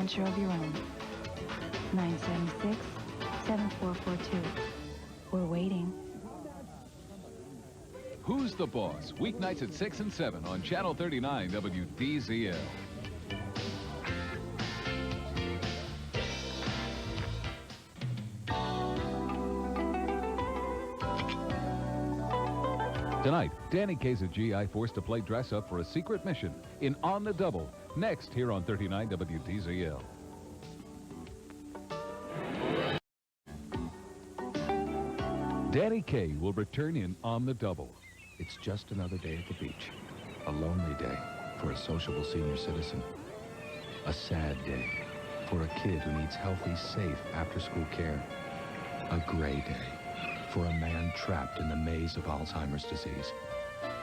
adventure of your own. 976-7442. We're waiting. Who's the Boss? Weeknights at 6 and 7 on Channel 39 WDZL. Tonight, Danny Kaye's a GI forced to play dress-up for a secret mission in On the Double. Next, here on 39 WDZL. Danny Kaye will return in On the Double. It's just another day at the beach. A lonely day for a sociable senior citizen. A sad day for a kid who needs healthy, safe after-school care. A gray day for a man trapped in the maze of Alzheimer's disease.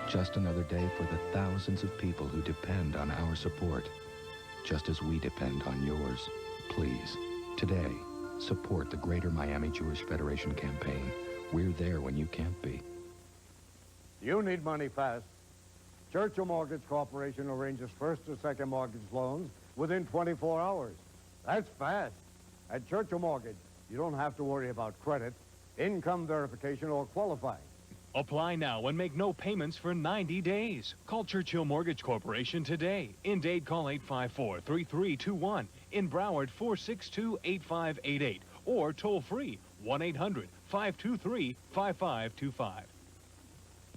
Just another day for the thousands of people who depend on our support, just as we depend on yours. Please, today, support the Greater Miami Jewish Federation campaign. We're there when you can't be. You need money fast. Churchill Mortgage Corporation arranges first or second mortgage loans within 24 hours. That's fast. At Churchill Mortgage, you don't have to worry about credit, income verification, or qualifying. Apply now and make no payments for 90 days. Call Churchill Mortgage Corporation today. In Dade, call 854-3321. In Broward, 462-8588. Or toll free, 1-800-523-5525.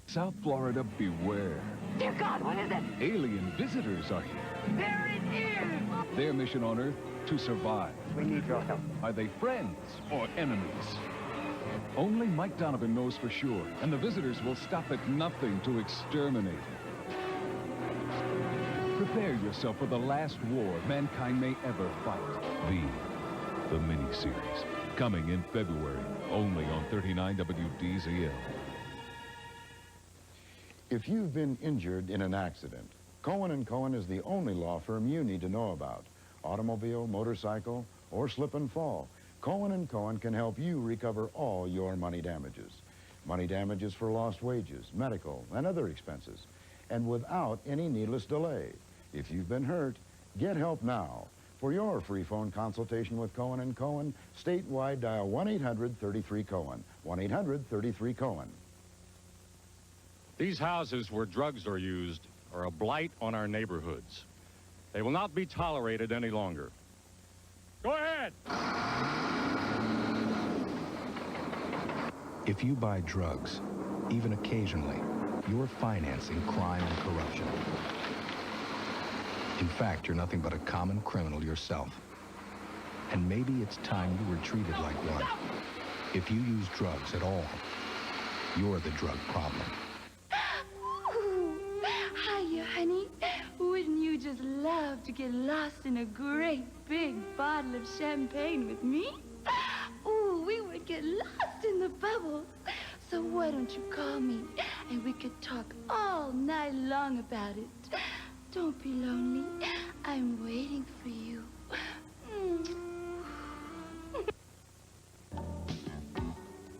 South Florida, beware. Dear God, what is it? Alien visitors are here. There it is! Their mission on Earth, to survive. We need your help. Are they friends or enemies? Only Mike Donovan knows for sure, and the visitors will stop at nothing to exterminate. Prepare yourself for the last war mankind may ever fight. The Miniseries. Coming in February, only on 39 WDZL. If you've been injured in an accident, Cohen & Cohen is the only law firm you need to know about. Automobile, motorcycle, or slip and fall. Cohen & Cohen can help you recover all your money damages. Money damages for lost wages, medical, and other expenses. And without any needless delay. If you've been hurt, get help now. For your free phone consultation with Cohen & Cohen, statewide dial 1-800-33-COHEN. 1-800-33-COHEN. These houses where drugs are used are a blight on our neighborhoods. They will not be tolerated any longer. Go ahead! If you buy drugs, even occasionally, you're financing crime and corruption. In fact, you're nothing but a common criminal yourself. And maybe it's time you were treated like one. If you use drugs at all, you're the drug problem. Hiya, honey. Wouldn't you just love to get lost in a great big bottle of champagne with me? Ooh, we would get lost in the bubble. So why don't you call me and we could talk all night long about it. Don't be lonely. I'm waiting for you.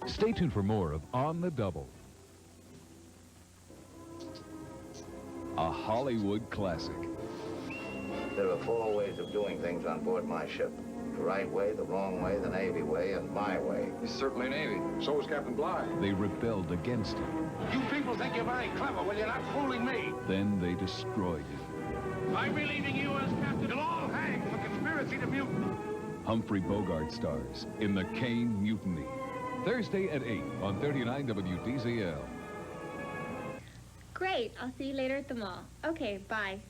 Stay tuned for more of On the Double. A Hollywood classic. There are 4 ways of doing things on board my ship. The right way, the wrong way, the Navy way, and my way. He's certainly Navy. So is Captain Bligh. They rebelled against him. You people think you're very clever. Well, you're not fooling me. Then they destroyed him. I'm relieving you as captain. You'll all hang for conspiracy to mutiny. Humphrey Bogart stars in the Caine Mutiny. Thursday at 8 on 39 WDZL. Great. I'll see you later at the mall. Okay, bye.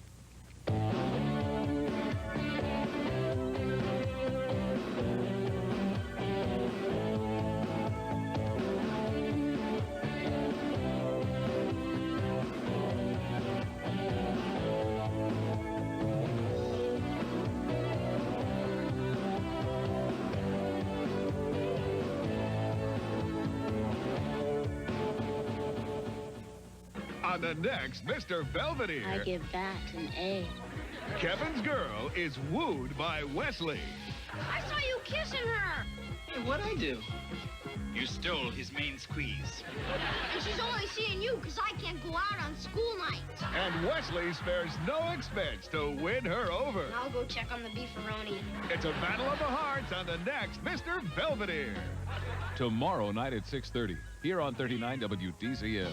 On the next Mr. Belvedere, I give that an A. Kevin's girl is wooed by Wesley. I saw you kissing her. Hey, what'd I do? You stole his main squeeze. And she's only seeing you because I can't go out on school nights. And Wesley spares no expense to win her over. I'll go check on the beefaroni. It's a battle of the hearts on the next Mr. Belvedere. Tomorrow night at 6:30, here on 39 WDZL.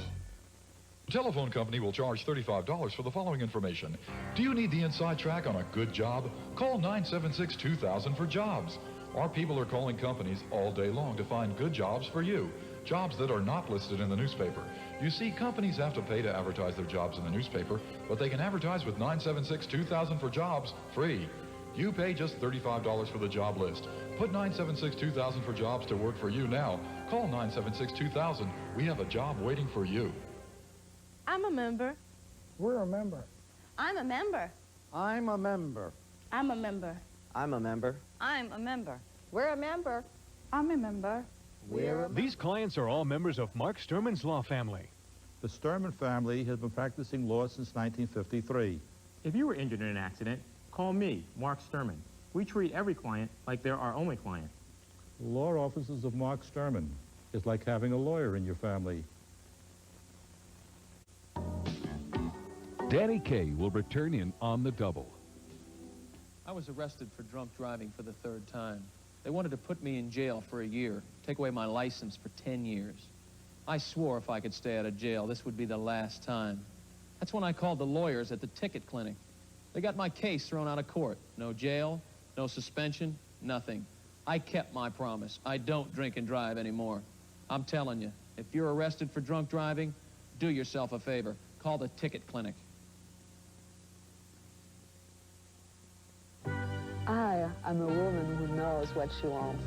The telephone company will charge $35 for the following information. Do you need the inside track on a good job? Call 976-2000 for jobs. Our people are calling companies all day long to find good jobs for you. Jobs that are not listed in the newspaper. You see, companies have to pay to advertise their jobs in the newspaper, but they can advertise with 976-2000 for jobs free. You pay just $35 for the job list. Put 976-2000 for jobs to work for you now. Call 976-2000. We have a job waiting for you. I'm a member. We're a member. I'm a member. I'm a member. I'm a member. I'm a member. I'm a member. We're a member. I'm a member. These clients are all members of Mark Sterman's law family. The Sterman family has been practicing law since 1953. If you were injured in an accident, call me, Mark Sterman. We treat every client like they're our only client. Law offices of Mark Sterman is like having a lawyer in your family. Danny Kaye will return in On the Double. I was arrested for drunk driving for the third time. They wanted to put me in jail for a year, take away my license for 10 years. I swore if I could stay out of jail, this would be the last time. That's when I called the lawyers at the ticket clinic. They got my case thrown out of court. No jail, no suspension, nothing. I kept my promise. I don't drink and drive anymore. I'm telling you, if you're arrested for drunk driving, do yourself a favor. Call the ticket clinic. I am a woman who knows what she wants.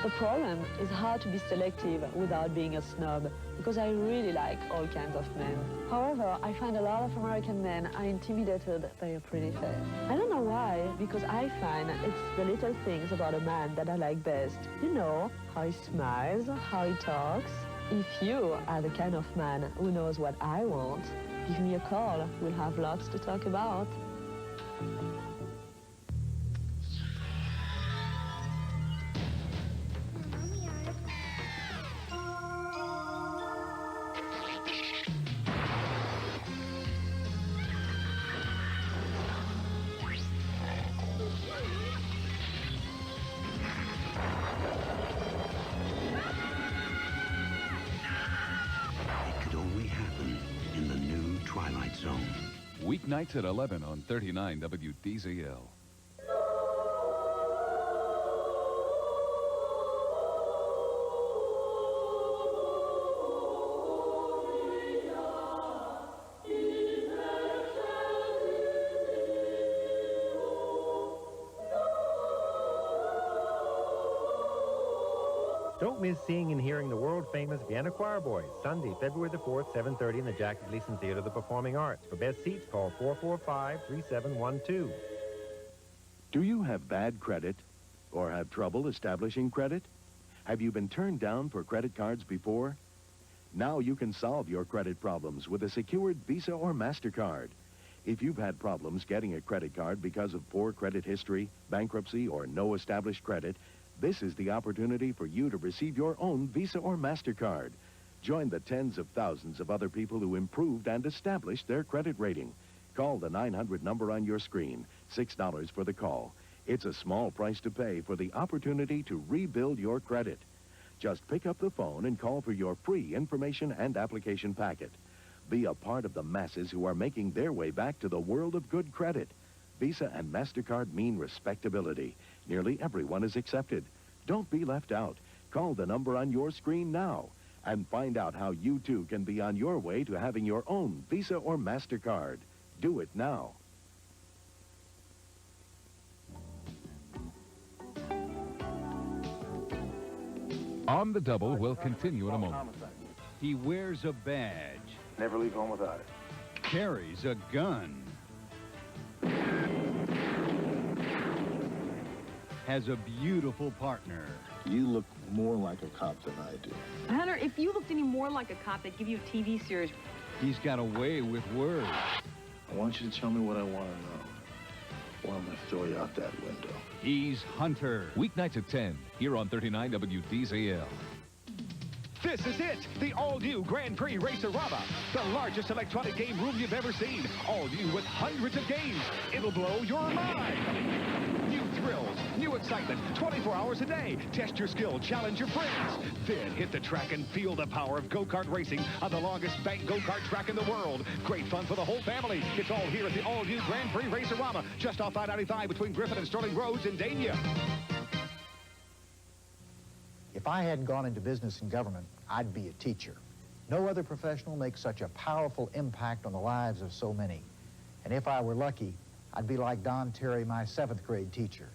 The problem is how to be selective without being a snob, because I really like all kinds of men. However, I find a lot of American men are intimidated by a pretty face. I don't know why, because I find it's the little things about a man that I like best. You know, how he smiles, how he talks. If you are the kind of man who knows what I want, give me a call. We'll have lots to talk about. Twilight Zone. Weeknights at 11 on 39 WDZL. Don't miss seeing and hearing the world-famous Vienna Choir Boys, Sunday, February the 4th, 7:30 in the Jack Gleason Theater of the Performing Arts. For best seats, call 445-3712. Do you have bad credit or have trouble establishing credit? Have you been turned down for credit cards before? Now you can solve your credit problems with a secured Visa or MasterCard. If you've had problems getting a credit card because of poor credit history, bankruptcy, or no established credit, this is the opportunity for you to receive your own Visa or MasterCard. Join the tens of thousands of other people who improved and established their credit rating. Call the 900 number on your screen, $6 for the call. It's a small price to pay for the opportunity to rebuild your credit. Just pick up the phone and call for your free information and application packet. Be a part of the masses who are making their way back to the world of good credit. Visa and MasterCard mean respectability. Nearly everyone is accepted. Don't be left out. Call the number on your screen now and find out how you too can be on your way to having your own Visa or MasterCard. Do it now. On the Double will continue in a moment. He wears a badge. Never leave home without it. Carries a gun. Has a beautiful partner. You look more like a cop than I do. Hunter, if you looked any more like a cop, they'd give you a TV series. He's got a way with words. I want you to tell me what I want to know. Well, I'm going to throw you out that window. He's Hunter. Weeknights at 10, here on 39 WDZL. This is it, the all-new Grand Prix Racer-Rama, the largest electronic game room you've ever seen. All new with hundreds of games. It'll blow your mind. New thrills, new excitement, 24 hours a day. Test your skill, challenge your friends. Then hit the track and feel the power of go-kart racing on the longest bank go-kart track in the world. Great fun for the whole family. It's all here at the all-new Grand Prix Racer-Rama, just off I-95 between Griffin and Sterling Roads in Dade. If I hadn't gone into business and government, I'd be a teacher. No other professional makes such a powerful impact on the lives of so many. And if I were lucky, I'd be like Don Terry, my 7th grade teacher.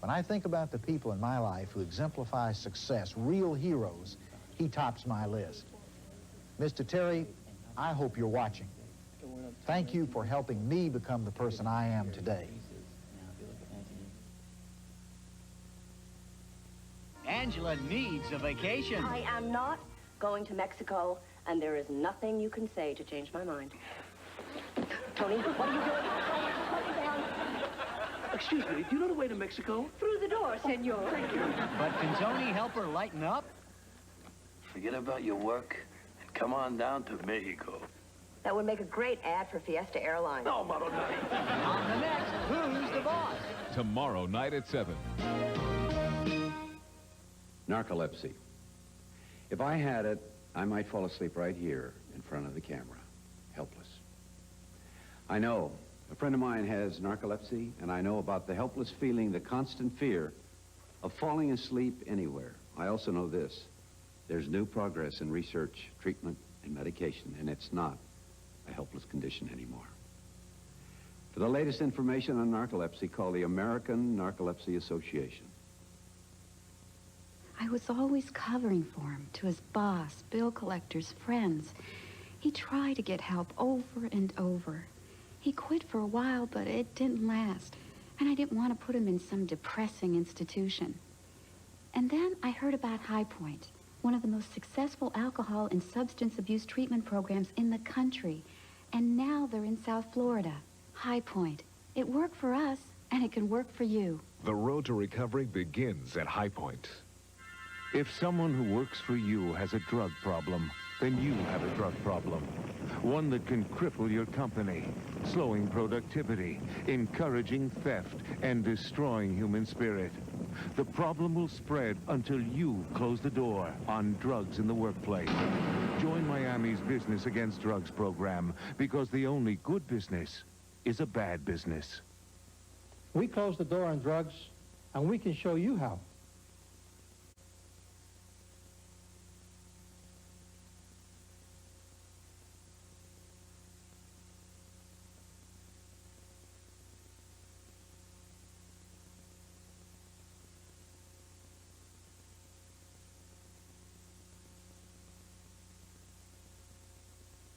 When I think about the people in my life who exemplify success, real heroes, he tops my list. Mr. Terry, I hope you're watching. Thank you for helping me become the person I am today. Angela needs a vacation. I am not going to Mexico, and there is nothing you can say to change my mind. Tony, what are you doing? Hold it down. Excuse me, do you know the way to Mexico? Through the door, senor. Thank you. But can Tony help her lighten up? Forget about your work and come on down to Mexico. That would make a great ad for Fiesta Airlines. No, Maro, no. On the next, Who's the Boss? Tomorrow night at 7. Narcolepsy. If I had it, I might fall asleep right here in front of the camera, helpless. I know a friend of mine has narcolepsy, and I know about the helpless feeling, the constant fear of falling asleep anywhere. I also know this: there's new progress in research, treatment, and medication, and it's not a helpless condition anymore. For the latest information on narcolepsy, call the American Narcolepsy Association. I was always covering for him, to his boss, bill collectors, friends. He tried to get help over and over. He quit for a while, but it didn't last. And I didn't want to put him in some depressing institution. And then I heard about High Point, one of the most successful alcohol and substance abuse treatment programs in the country. And now they're in South Florida. High Point. It worked for us, and it can work for you. The road to recovery begins at High Point. If someone who works for you has a drug problem, then you have a drug problem. One that can cripple your company, slowing productivity, encouraging theft, and destroying human spirit. The problem will spread until you close the door on drugs in the workplace. Join Miami's Business Against Drugs program, because the only good business is a bad business. We close the door on drugs, and we can show you how.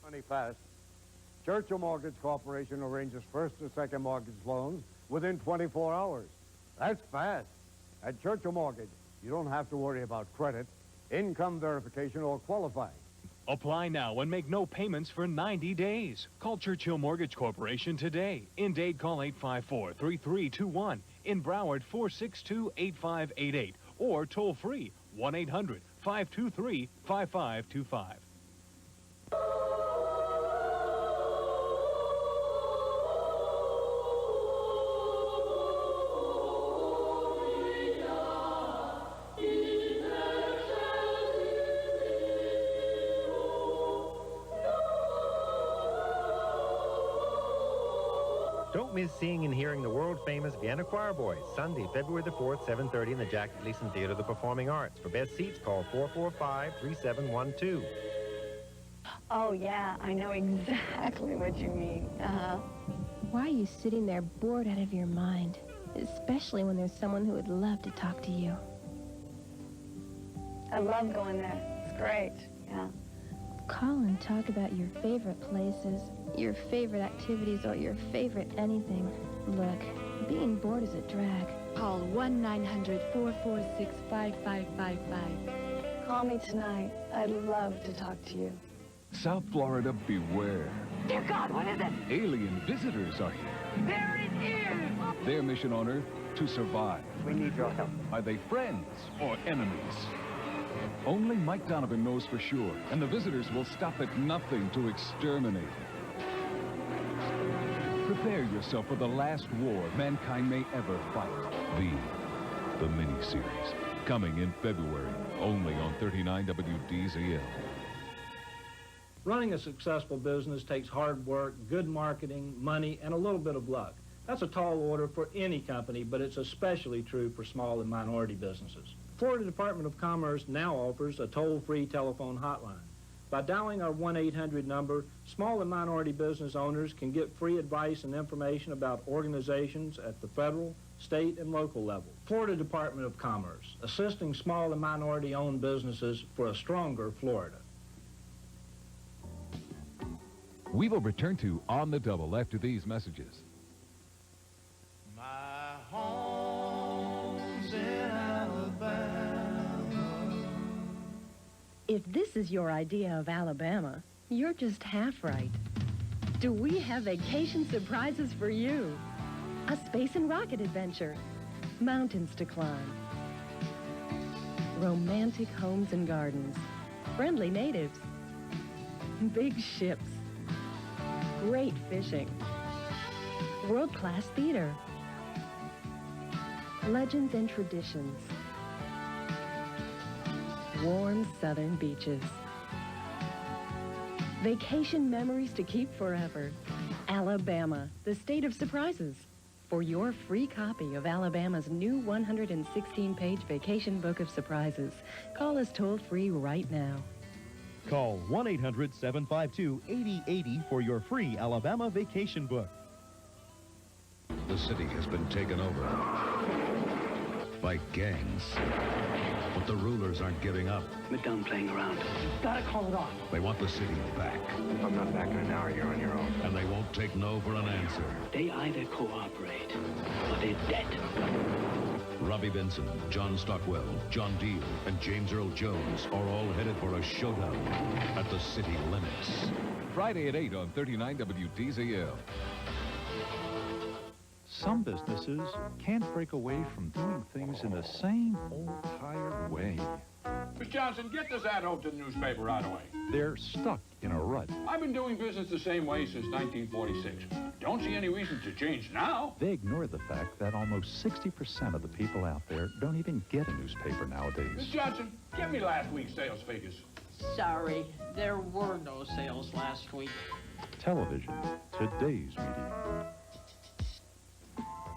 Money fast. Churchill Mortgage Corporation arranges first or second mortgage loans within 24 hours. That's fast. At Churchill Mortgage, you don't have to worry about credit, income verification, or qualifying. Apply now and make no payments for 90 days. Call Churchill Mortgage Corporation today. In Dade, call 854-3321. In Broward, 462-8588. Or toll free, 1-800-523-5525. Don't miss seeing and hearing the world-famous Vienna Choir Boys, Sunday, February the 4th, 7:30 in the Jack Gleason Theater of the Performing Arts. For best seats, call 445-3712. Oh, yeah, I know exactly what you mean. Why are you sitting there bored out of your mind? Especially when there's someone who would love to talk to you. I love going there. It's great, yeah. Call and talk about your favorite places, your favorite activities, or your favorite anything. Look, being bored is a drag. Call 1-900-446-5555. Call me tonight. I'd love to talk to you. South Florida, beware. Dear God, what is it? Alien visitors are here. There it is! Their mission on Earth, to survive. We need your help. Are they friends or enemies? Only Mike Donovan knows for sure, and the visitors will stop at nothing to exterminate it. Prepare yourself for the last war mankind may ever fight. The miniseries. Coming in February, only on 39 WDZL. Running a successful business takes hard work, good marketing, money, and a little bit of luck. That's a tall order for any company, but it's especially true for small and minority businesses. Florida Department of Commerce now offers a toll-free telephone hotline. By dialing our 1-800 number, small and minority business owners can get free advice and information about organizations at the federal, state, and local level. Florida Department of Commerce, assisting small and minority-owned businesses for a stronger Florida. We will return to On the Double after these messages. My home's in Alabama. If this is your idea of Alabama, you're just half right. Do we have vacation surprises for you? A space and rocket adventure, mountains to climb, romantic homes and gardens, friendly natives, big ships, great fishing, world-class theater, legends and traditions, warm southern beaches, vacation memories to keep forever. Alabama, the state of surprises. For your free copy of Alabama's new 116-page vacation book of surprises, call us toll-free right now. Call 1-800-752-8080 for your free Alabama vacation book. The city has been taken over by gangs. But the rulers aren't giving up. We're done playing around. You've got to call it off. They want the city back. If I'm not back in an hour, you're on your own. And they won't take no for an answer. They either cooperate or they're dead. Robbie Benson, John Stockwell, John Deal, and James Earl Jones are all headed for a showdown at the city limits. Friday at 8 on 39 WDZL. Some businesses can't break away from doing things in the same old tired way. Miss Johnson, get this ad out to the newspaper right away. They're stuck in a rut. I've been doing business the same way since 1946. Don't see any reason to change now. They ignore the fact that almost 60% of the people out there don't even get a newspaper nowadays. Miss Johnson, get me last week's sales figures. Sorry, there were no sales last week. Television, today's medium.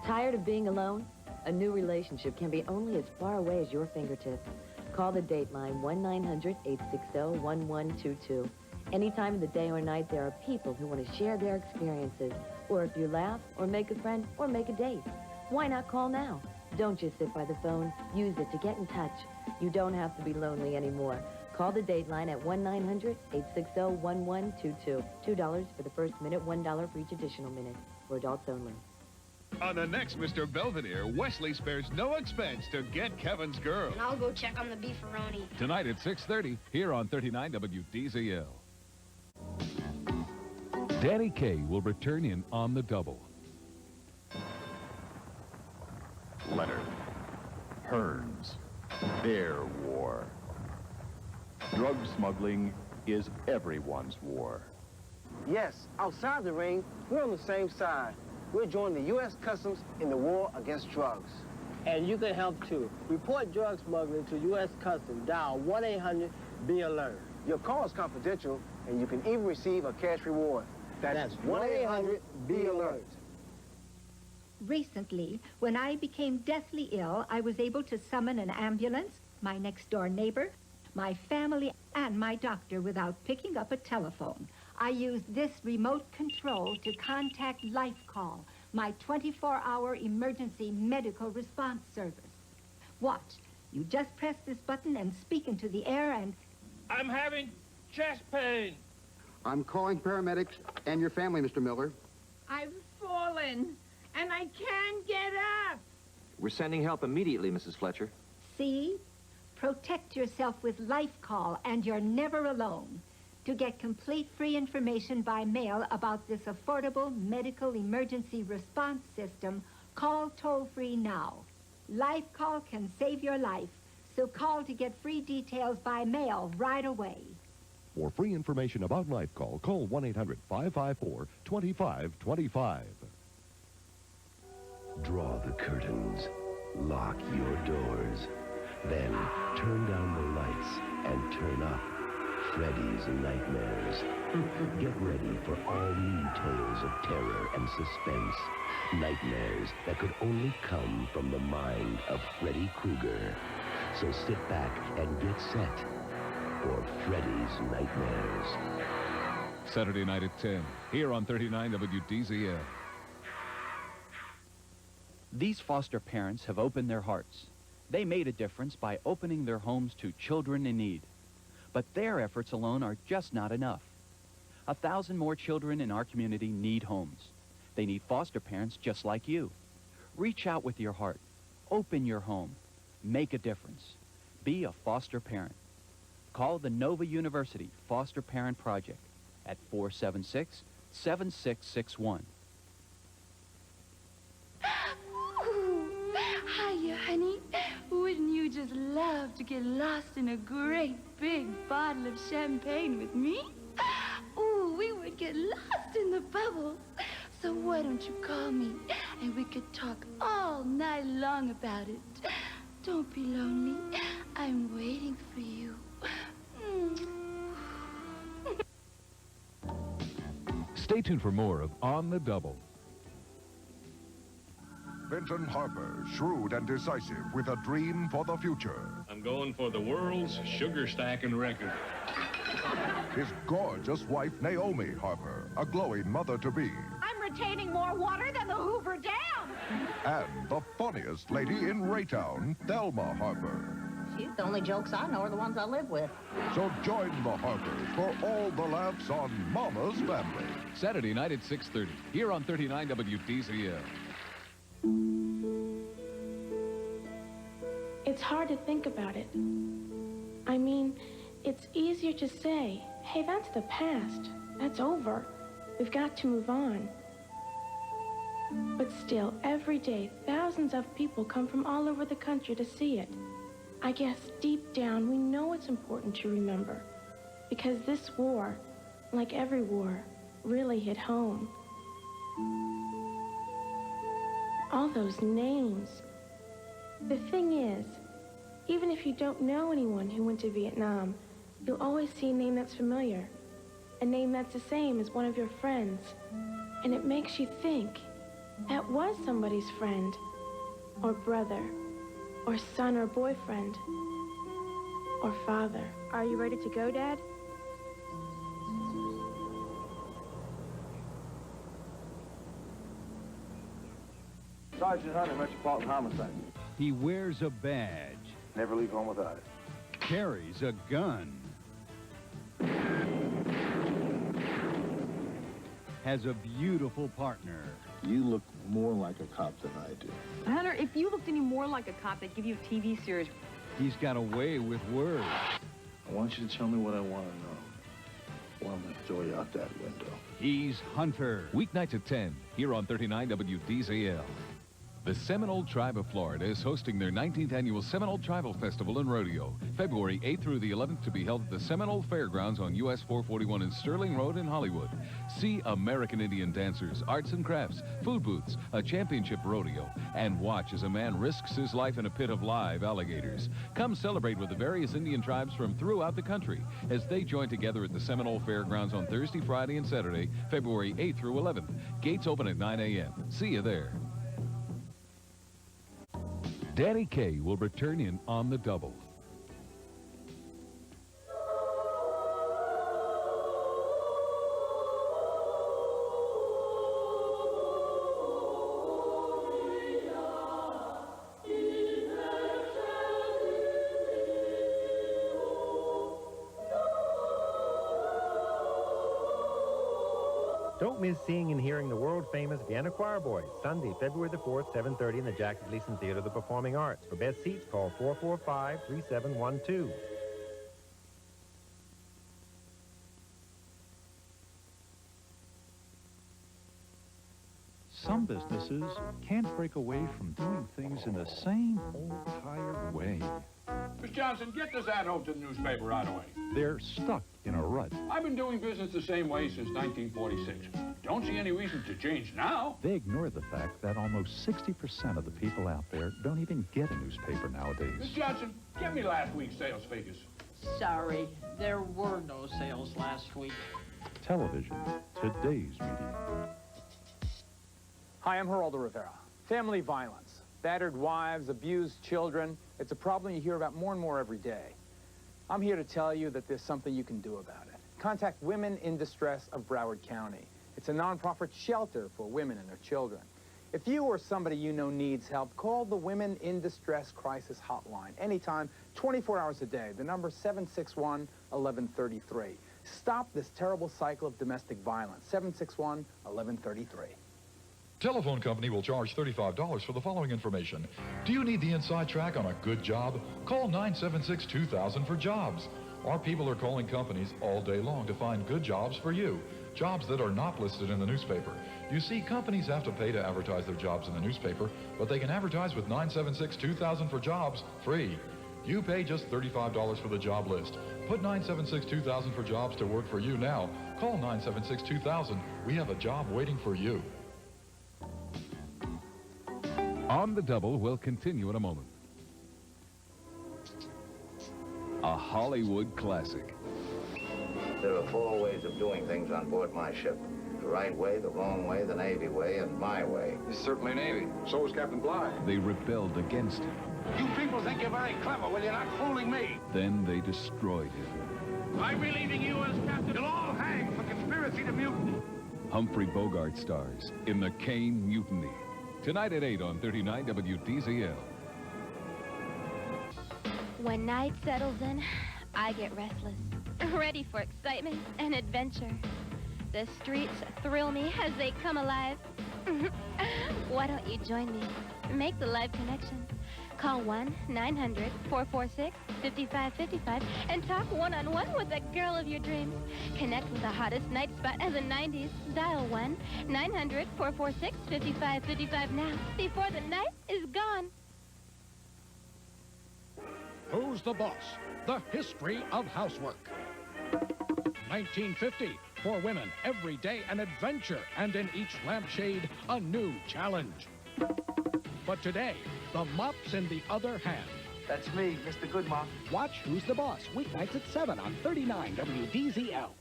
Tired of being alone? A new relationship can be only as far away as your fingertips. Call the date line 1-900-860-1122. Any time of the day or night, there are people who want to share their experiences. Or if you laugh, or make a friend, or make a date. Why not call now? Don't just sit by the phone. Use it to get in touch. You don't have to be lonely anymore. Call the date line at 1-900-860-1122. $2 for the first minute, $1 for each additional minute. For adults only. On the next Mr. Belvedere, Wesley spares no expense to get Kevin's girl. And I'll go check on the beefaroni. Tonight at 6:30, here on 39 WDZL. Danny Kaye will return in On the Double. Leonard, Hearns, their war. Drug smuggling is everyone's war. Yes, outside the ring, we're on the same side. We're joining the U.S. Customs in the war against drugs. And you can help too. Report drug smuggling to U.S. Customs. Dial 1-800-BE-ALERT. Your call is confidential, and you can even receive a cash reward. That's 1-800-BE-ALERT. Recently, when I became deathly ill, I was able to summon an ambulance, my next-door neighbor, my family, and my doctor without picking up a telephone. I used this remote control to contact Life Call, my 24-hour emergency medical response service. Watch. You just press this button and speak into the air and... I'm having chest pain. I'm calling paramedics and your family, Mr. Miller. I've fallen, and I can't get up. We're sending help immediately, Mrs. Fletcher. See? Protect yourself with Life Call, and you're never alone. To get complete free information by mail about this affordable medical emergency response system, Call toll-free now. Life Call can save your life, so call to get free details by mail right away. For free information about Life Call, call 1-800-554-2525. Draw the curtains. Lock your doors. Then turn down the lights and turn up Freddy's Nightmares. Get ready for all new tales of terror and suspense. Nightmares that could only come from the mind of Freddy Krueger. So sit back and get set for Freddy's Nightmares. Saturday night at 10, here on 39 WDZL. These foster parents have opened their hearts. They made a difference by opening their homes to children in need. But their efforts alone are just not enough. 1,000 more children in our community need homes. They need foster parents just like you. Reach out with your heart. Open your home. Make a difference. Be a foster parent. Call the Nova University Foster Parent Project at 476-7661. Hiya, honey. Wouldn't you just love to get lost in a great big bottle of champagne with me? Ooh, we would get lost in the bubbles. So why don't you call me and we could talk all night long about it. Don't be lonely. I'm waiting for you. Stay tuned for more of On the Double. Benton Harper, shrewd and decisive with a dream for the future. I'm going for the world's sugar stacking record. His gorgeous wife, Naomi Harper, a glowing mother-to-be. I'm retaining more water than the Hoover Dam. And the funniest lady in Raytown, Thelma Harper. She's the only jokes I know are the ones I live with. So join the Harpers for all the laughs on Mama's Family. Saturday night at 6:30, here on 39 WDZL. It's hard to think about it. I mean, it's easier to say, hey, that's the past. That's over. We've got to move on. But still, every day, thousands of people come from all over the country to see it. I guess deep down, we know it's important to remember. Because this war, like every war, really hit home. All those names. The thing is, even if you don't know anyone who went to Vietnam, you'll always see a name that's familiar. A name that's the same as one of your friends. And it makes you think, that was somebody's friend, or brother, or son or boyfriend, or father. Are you ready to go, Dad? Sergeant Hunter, Metropolitan Homicide. He wears a badge. Never leave home without it. Carries a gun. Has a beautiful partner. You look more like a cop than I do. Hunter, if you looked any more like a cop, they'd give you a TV series. He's got a way with words. I want you to tell me what I want to know. Or I'm going to throw you out that window. He's Hunter. Weeknights at 10, here on 39 WDZL. The Seminole Tribe of Florida is hosting their 19th annual Seminole Tribal Festival and Rodeo, February 8th through the 11th, to be held at the Seminole Fairgrounds on US 441 in Sterling Road in Hollywood. See American Indian dancers, arts and crafts, food booths, a championship rodeo, and watch as a man risks his life in a pit of live alligators. Come celebrate with the various Indian tribes from throughout the country as they join together at the Seminole Fairgrounds on Thursday, Friday, and Saturday, February 8th through 11th. Gates open at 9 a.m. See you there. Danny Kaye will return in On the Double. Don't miss seeing and hearing the world-famous Vienna Choir Boys, Sunday, February the 4th, 7:30 in the Jack Gleason Theater of the Performing Arts. For best seats, call 445-3712. some businesses can't break away from doing things in the same old tired way. Miss Johnson, get this ad out to the newspaper right away. They're stuck in a rut. I've been doing business the same way since 1946. Don't see any reason to change now. They ignore the fact that almost 60% of the people out there don't even get a newspaper nowadays. Miss Johnson, get me last week's sales figures. Sorry, there were no sales last week. Television, today's media. Hi, I'm Geraldo Rivera. Family violence, battered wives, abused children. It's a problem you hear about more and more every day. I'm here to tell you that there's something you can do about it. Contact Women in Distress of Broward County. It's a nonprofit shelter for women and their children. If you or somebody you know needs help, call the Women in Distress Crisis Hotline anytime, 24 hours a day. The number 761-1133. Stop this terrible cycle of domestic violence. 761-1133. Telephone company will charge $35 for the following information. Do you need the inside track on a good job? Call 976-2000 for jobs. Our people are calling companies all day long to find good jobs for you. Jobs that are not listed in the newspaper. You see, companies have to pay to advertise their jobs in the newspaper, but they can advertise with 976-2000 for jobs free. You pay just $35 for the job list. Put 976-2000 for jobs to work for you now. Call 976-2000. We have a job waiting for you. On the Double will continue in a moment. A Hollywood classic. There are 4 ways of doing things on board my ship. The right way, the wrong way, the Navy way, and my way. It's certainly Navy. So is Captain Bligh. They rebelled against him. You people think you're very clever. Well, you're not fooling me. Then they destroyed him. I'm relieving you as captain. You'll all hang for conspiracy to mutiny. Humphrey Bogart stars in the Caine Mutiny. Tonight at 8 on 39 WDZL. When night settles in, I get restless, ready for excitement and adventure. The streets thrill me as they come alive. Why don't you join me? Make the live connection. Call 1-900-446-5555 and talk one-on-one with the girl of your dreams. Connect with the hottest night spot of the 90s. Dial 1-900-446-5555 now, before the night is gone. Who's the Boss? The history of housework. 1950. For women, every day an adventure, and in each lampshade, a new challenge. But today, the mop's in the other hand. That's me, Mr. Good Mop. Watch Who's the Boss, weeknights at 7 on 39 WDZL.